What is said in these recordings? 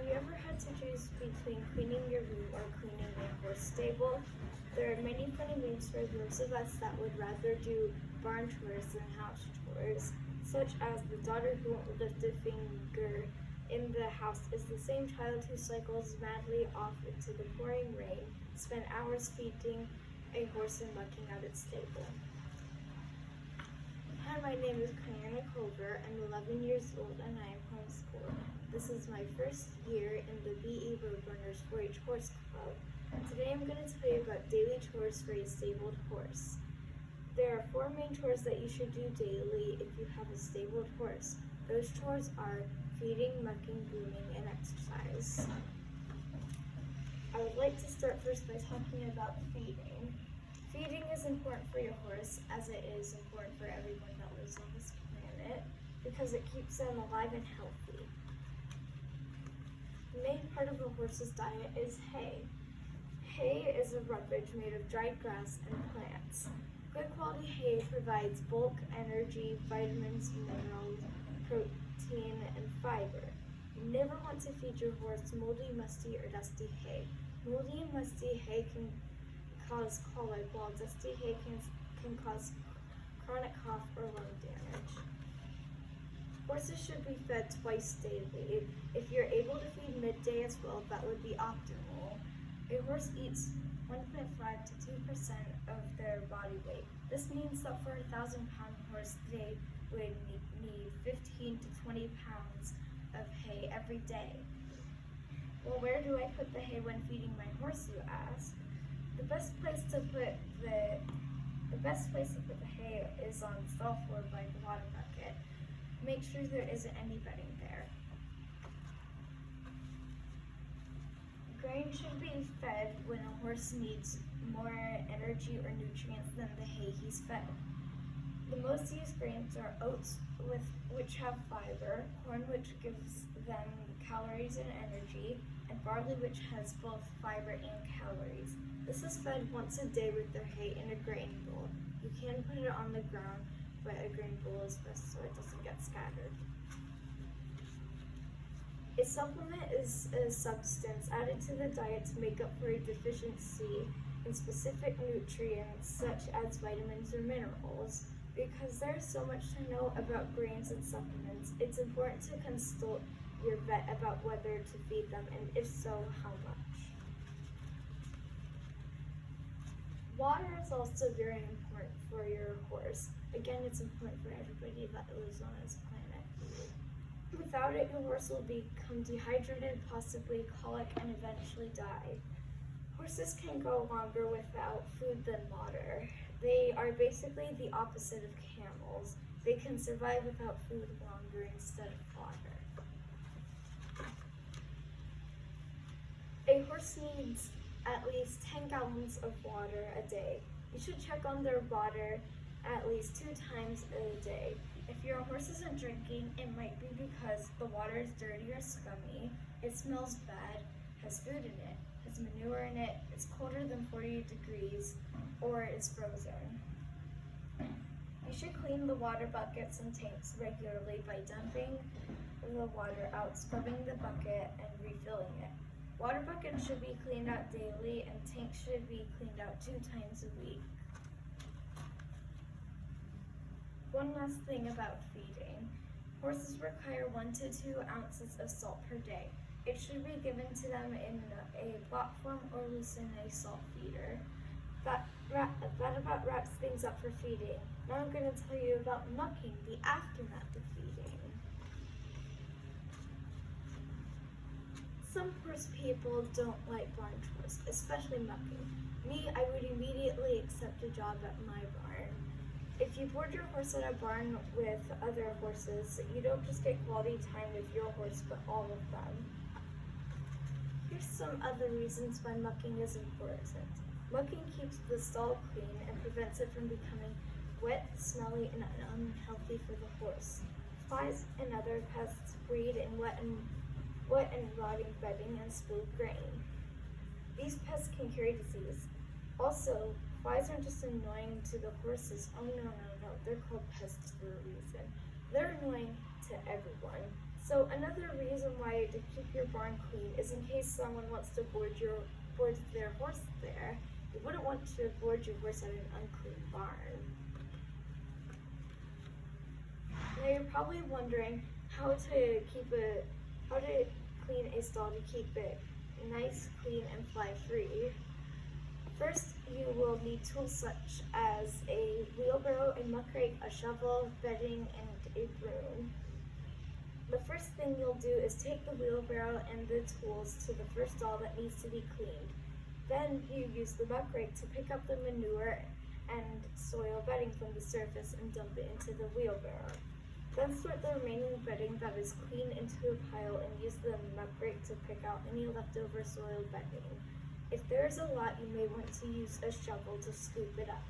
you ever had to choose between cleaning your room or cleaning a horse stable? There are many funny names for those of us that would rather do barn chores than house chores, such as the daughter who won't lift a finger in the house is the same child who cycles madly off into the pouring rain, spent hours feeding a horse and mucking out its stable. Hi, my name is Kiana Culver. I'm 11 years old and I am homeschooled. This is my first year in the BE Roadrunners 4-H Horse Club. Today I'm going to tell you about daily chores for a stabled horse. There are 4 main chores that you should do daily if you have a stabled horse. Those chores are feeding, mucking, grooming, and exercise. I would like to start first by talking about feeding. Feeding is important for your horse, as it is important for everyone that lives on this planet, because it keeps them alive and healthy. The main part of a horse's diet is hay. Hay is a roughage made of dried grass and plants. Good quality hay provides bulk, energy, vitamins, minerals, protein, and fiber. You never want to feed your horse moldy, musty, or dusty hay. Moldy and musty hay can cause colic, while dusty hay can cause chronic cough or lung damage. Horses should be fed twice daily. If you're able to feed midday as well, that would be optimal. A horse eats 1.5 to 2% of their body weight. This means that for a 1,000-pound horse, they would need 15 to 20 pounds of hay every day. Well, where do I put the hay when feeding my horse, you ask? The best place to put the hay is on the stall floor by the water bucket. Make sure there isn't any bedding there. Grain should be fed when a horse needs more energy or nutrients than the hay he's fed. The most used grains are oats, which have fiber, corn, which gives them calories and energy, and barley, which has both fiber and calories. This is fed once a day with their hay in a grain bowl. You can put it on the ground, but a grain bowl is best so it doesn't get scattered. A supplement is a substance added to the diet to make up for a deficiency in specific nutrients such as vitamins or minerals. Because there's so much to know about grains and supplements, it's important to consult your vet about whether to feed them, and if so, how much. Water is also very important for your horse. Again, it's important for everybody that lives on this planet. Without it, your horse will become dehydrated, possibly colic, and eventually die. Horses can go longer without food than water. They are basically the opposite of camels. They can survive without food longer instead of water. A horse needs at least 10 gallons of water a day. You should check on their water at least 2 times a day. If your horse isn't drinking, it might be because the water is dirty or scummy, it smells bad, has food in it, has manure in it, it's colder than 40 degrees, or is frozen. You should clean the water buckets and tanks regularly by dumping the water out, scrubbing the bucket, and refilling it. Water buckets should be cleaned out daily, and tanks should be cleaned out 2 times a week. One last thing about feeding. Horses require 1 to 2 ounces of salt per day. It should be given to them in a block form or loose in a salt feeder. That about wraps things up for feeding. Now I'm going to tell you about mucking, the aftermath of feeding. Some horse people don't like barn chores, especially mucking. Me, I would immediately accept a job at my barn. If you board your horse at a barn with other horses, you don't just get quality time with your horse, but all of them. Here's some other reasons why mucking is important. Mucking keeps the stall clean and prevents it from becoming wet, smelly, and unhealthy for the horse. Flies and other pests breed in wet and rotting bedding and spilled grain. These pests can carry disease. Also, flies aren't just annoying to the horses. Oh no, they're called pests for a reason. They're annoying to everyone. So another reason why to keep your barn clean is in case someone wants to board their horse there. You wouldn't want to board your horse at an unclean barn. Now you're probably wondering how to clean a stall to keep it nice, clean, and fly-free. First, you will need tools such as a wheelbarrow, a muck rake, a shovel, bedding, and a broom. The first thing you'll do is take the wheelbarrow and the tools to the first stall that needs to be cleaned. Then you use the muck rake to pick up the manure and soil bedding from the surface and dump it into the wheelbarrow. Then sort the remaining bedding that is clean into a pile and use the muck rake to pick out any leftover soil bedding. If there is a lot, you may want to use a shovel to scoop it up.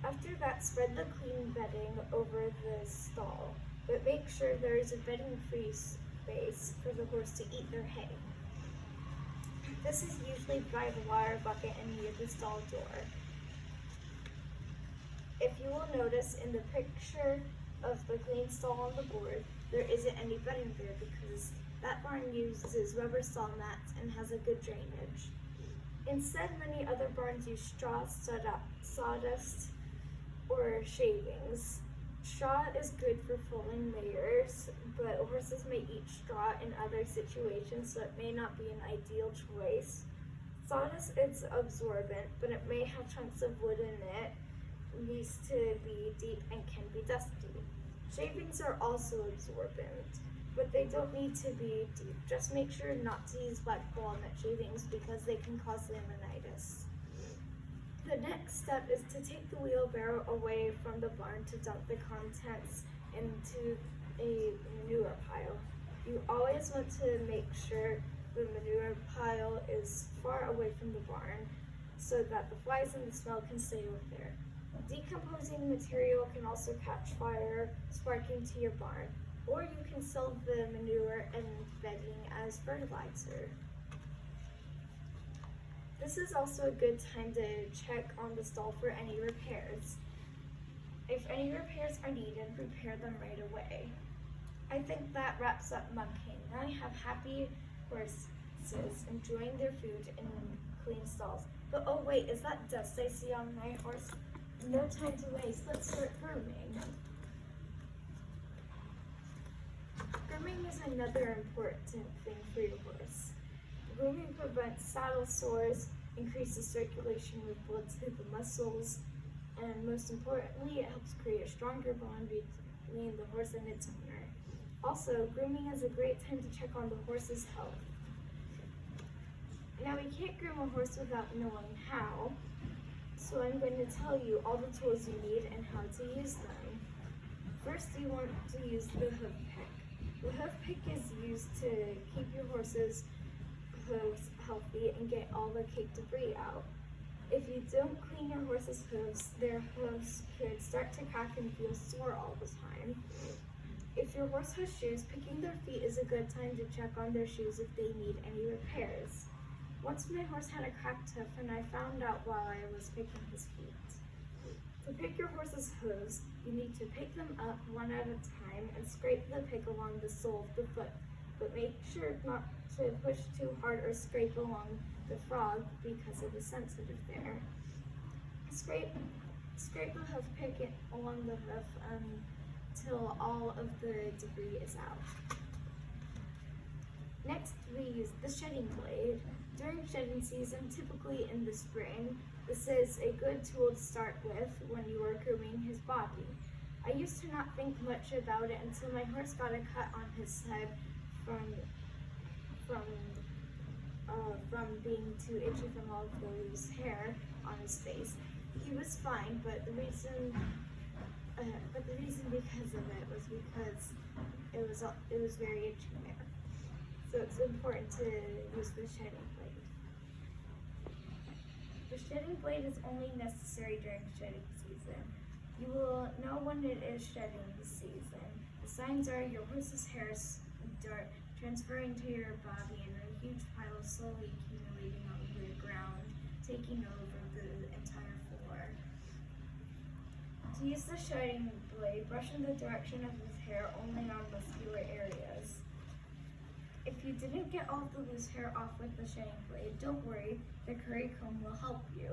After that, spread the clean bedding over the stall, but make sure there is a bedding-free space for the horse to eat their hay. This is usually by the water bucket and near the stall door. If you will notice in the picture of the clean stall on the board, there isn't any bedding there because that barn uses rubber stall mats and has a good drainage. Instead, many other barns use straw, sawdust, or shavings. Straw is good for filling layers, but horses may eat straw in other situations, so it may not be an ideal choice. Sawdust is absorbent, but it may have chunks of wood in it, needs to be deep and can be dusty. Shavings are also absorbent, but they don't need to be deep. Just make sure not to use black walnut shavings because they can cause laminitis. The next step is to take the wheelbarrow away from the barn to dump the contents into a manure pile. You always want to make sure the manure pile is far away from the barn so that the flies and the smell can stay over there. Decomposing material can also catch fire, sparking to your barn, or you can sell the manure and bedding as fertilizer. This is also a good time to check on the stall for any repairs. If any repairs are needed, repair them right away. I think that wraps up Mudking. Now I have happy horses enjoying their food in clean stalls. But oh wait, is that dust I see on my horse? No time to waste, let's start grooming. Grooming is another important thing for your horse. Grooming prevents saddle sores, increases circulation with blood to the muscles, and most importantly, it helps create a stronger bond between the horse and its owner. Also, grooming is a great time to check on the horse's health. Now, we can't groom a horse without knowing how, so I'm going to tell you all the tools you need and how to use them. First, you want to use the hoof pick. The hoof pick is used to keep your horse's hooves healthy and get all the cake debris out. If you don't clean your horse's hooves, their hooves could start to crack and feel sore all the time. If your horse has shoes, picking their feet is a good time to check on their shoes if they need any repairs. Once my horse had a cracked hoof and I found out while I was picking his feet. To pick your horse's hooves, you need to pick them up one at a time and scrape the pick along the sole of the foot, but make sure not to push too hard or scrape along the frog because it is sensitive there. Scrape the hoof pick along the hoof until all of the debris is out. Next, we use the shedding blade. During shedding season, typically in the spring, this is a good tool to start with when you are grooming his body. I used to not think much about it until my horse got a cut on his head from being too itchy from all of the loose hair on his face. He was fine, but the reason because of it was because it was very itchy there. So it's important to use the shedding blade. The shedding blade is only necessary during shedding season. You will know when it is shedding season. The signs are your horse's hair transferring to your body and a huge pile slowly accumulating on the ground, taking over the entire floor. To use the shedding blade, brush in the direction of his hair only on muscular areas. you didn't get all the loose hair off with the shedding blade, don't worry, the curry comb will help you.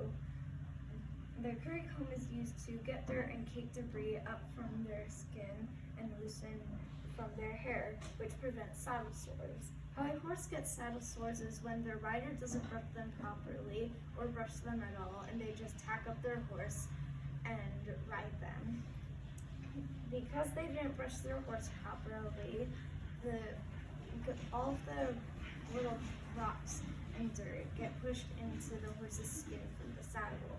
The curry comb is used to get dirt and cake debris up from their skin and loosen from their hair, which prevents saddle sores. How a horse gets saddle sores is when their rider doesn't brush them properly or brush them at all, and they just tack up their horse and ride them. Because they didn't brush their horse properly, all of the little rocks and dirt get pushed into the horse's skin from the saddle.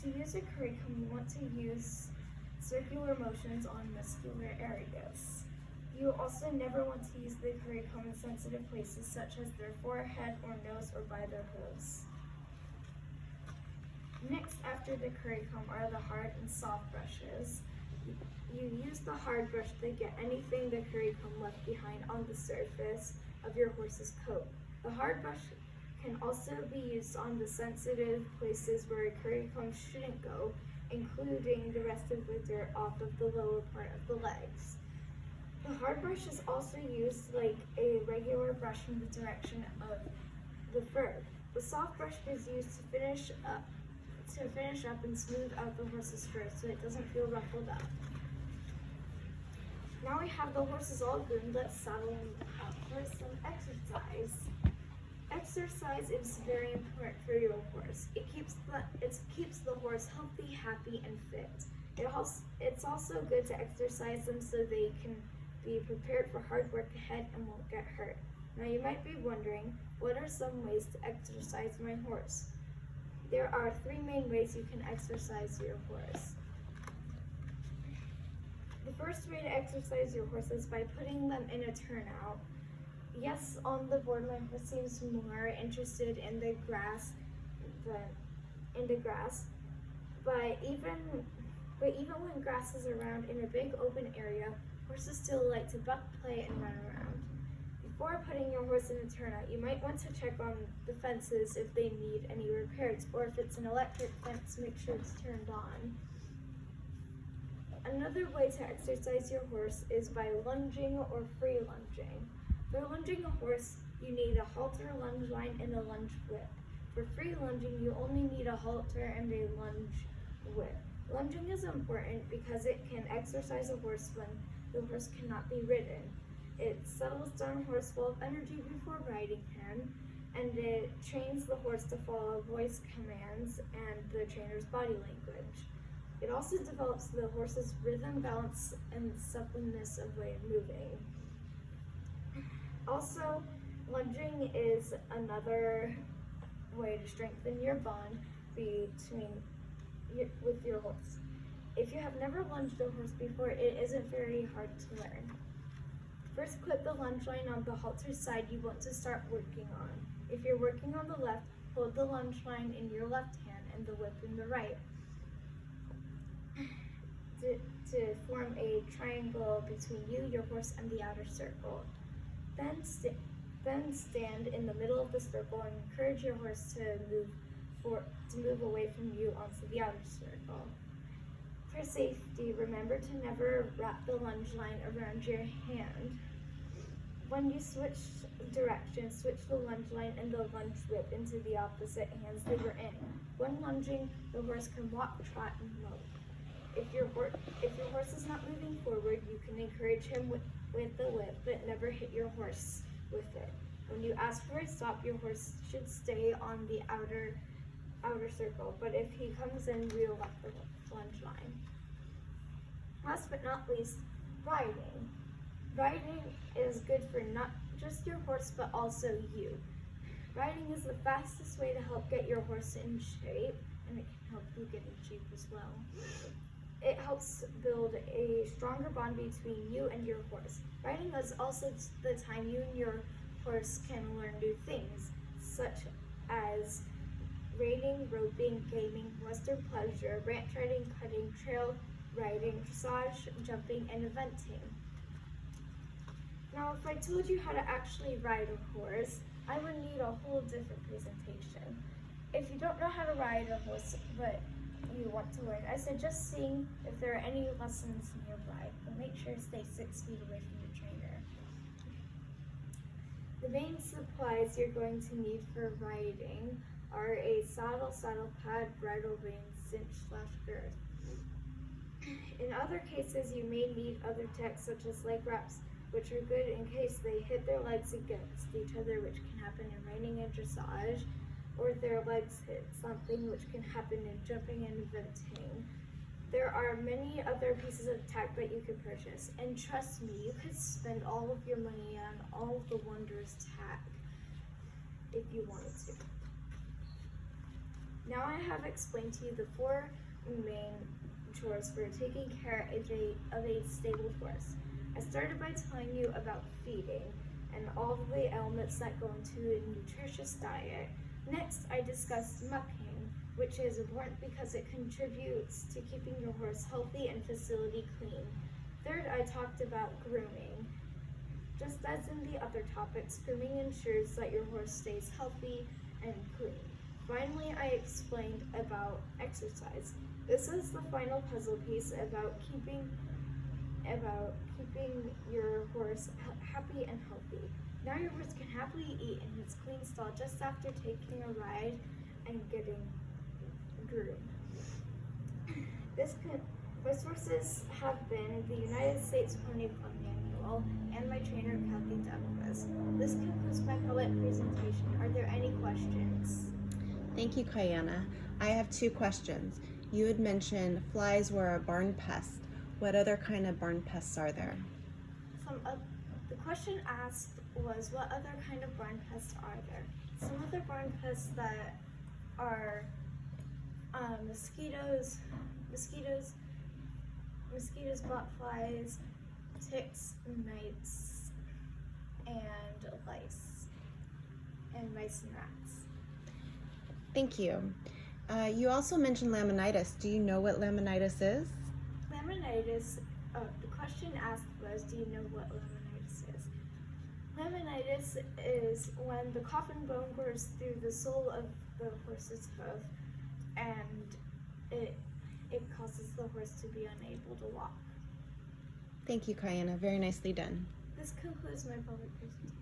To use a curry comb, you want to use circular motions on muscular areas. You also never want to use the curry comb in sensitive places such as their forehead or nose or by their hooves. Next, after the curry comb, are the hard and soft brushes. You use the hard brush to get anything the curry comb left behind on the surface of your horse's coat. The hard brush can also be used on the sensitive places where a curry comb shouldn't go, including the rest of the dirt off of the lower part of the legs. The hard brush is also used like a regular brush in the direction of the fur. The soft brush is used to finish up and smooth out the horse's fur so it doesn't feel ruffled up. Now we have the horses all groomed, let's saddle them up for some exercise. Exercise is very important for your horse. It keeps the horse healthy, happy, and fit. It's also good to exercise them so they can be prepared for hard work ahead and won't get hurt. Now you might be wondering, what are some ways to exercise my horse? There are 3 main ways you can exercise your horse. The first way to exercise your horse is by putting them in a turnout. Yes, on the board my horse seems more interested in the grass but even when grass is around in a big open area, horses still like to buck, play, and run around. Before putting your horse in a turnout, you might want to check on the fences if they need any repairs, or if it's an electric fence, make sure it's turned on. Another way to exercise your horse is by lunging or free lunging. For lunging a horse, you need a halter, lunge line, and a lunge whip. For free lunging, you only need a halter and a lunge whip. Lunging is important because it can exercise a horse when the horse cannot be ridden. It settles down a horse full of energy before riding him, and it trains the horse to follow voice commands and the trainer's body language. It also develops the horse's rhythm, balance, and suppleness of way of moving. Also, lunging is another way to strengthen your bond with your horse. If you have never lunged a horse before, it isn't very hard to learn. First, clip the lunge line on the halter side you want to start working on. If you're working on the left, hold the lunge line in your left hand and the whip in the right to form a triangle between you, your horse, and the outer circle. Then stand in the middle of the circle and encourage your horse to move away from you onto the outer circle. For safety, remember to never wrap the lunge line around your hand. When you switch directions, switch the lunge line and the lunge whip into the opposite hands they were in. When lunging, the horse can walk, trot, and lope. If your horse is not moving forward, you can encourage him with the whip, but never hit your horse with it. When you ask for a stop, your horse should stay on the outer circle, but if he comes in, reel up the lunge line. Last but not least, riding. Riding is good for not just your horse, but also you. Riding is the fastest way to help get your horse in shape, and it can help you get in shape as well. It helps build a stronger bond between you and your horse. Riding is also the time you and your horse can learn new things, such as raiding, roping, gaming, western pleasure, ranch riding, cutting, trail riding, dressage, jumping, and eventing. Now, if I told you how to actually ride a horse, I would need a whole different presentation. If you don't know how to ride a horse, but you want to learn, I suggest seeing if there are any lessons nearby, but make sure to stay 6 feet away from your trainer. The main supplies you're going to need for riding are a saddle, saddle pad, bridle rein, cinch/girth. In other cases, you may need other tech such as leg wraps, which are good in case they hit their legs against each other, which can happen in riding and dressage, or their legs hit something, which can happen in jumping and eventing. There are many other pieces of tech that you could purchase, and trust me, you could spend all of your money on all of the wondrous tech if you wanted to. Now I have explained to you the 4 main chores for taking care of a stable horse. I started by telling you about feeding and all of the elements that go into a nutritious diet. Next, I discussed mucking, which is important because it contributes to keeping your horse healthy and facility clean. Third, I talked about grooming. Just as in the other topics, grooming ensures that your horse stays healthy and clean. Finally, I explained about exercise. This is the final puzzle piece about keeping your horse happy and healthy. Now your horse can happily eat in his clean stall just after taking a ride and getting groomed. My sources have been the United States Pony Club Manual and my trainer, Kathy Douglas. This concludes my public presentation. Are there any questions? Thank you, Kayana. I have 2 questions. You had mentioned flies were a barn pest. What other kind of barn pests are there? The question asked was, what other kind of barn pests are there? Some other barn pests that are mosquitoes, botflies, ticks, mites, and lice, and mice and rats. Thank you. You also mentioned laminitis. Do you know what laminitis is? Laminitis, the question asked was, do you know what laminitis is? Laminitis is when the coffin bone goes through the sole of the horse's hoof, and it causes the horse to be unable to walk. Thank you, Kayana. Very nicely done. This concludes my public presentation.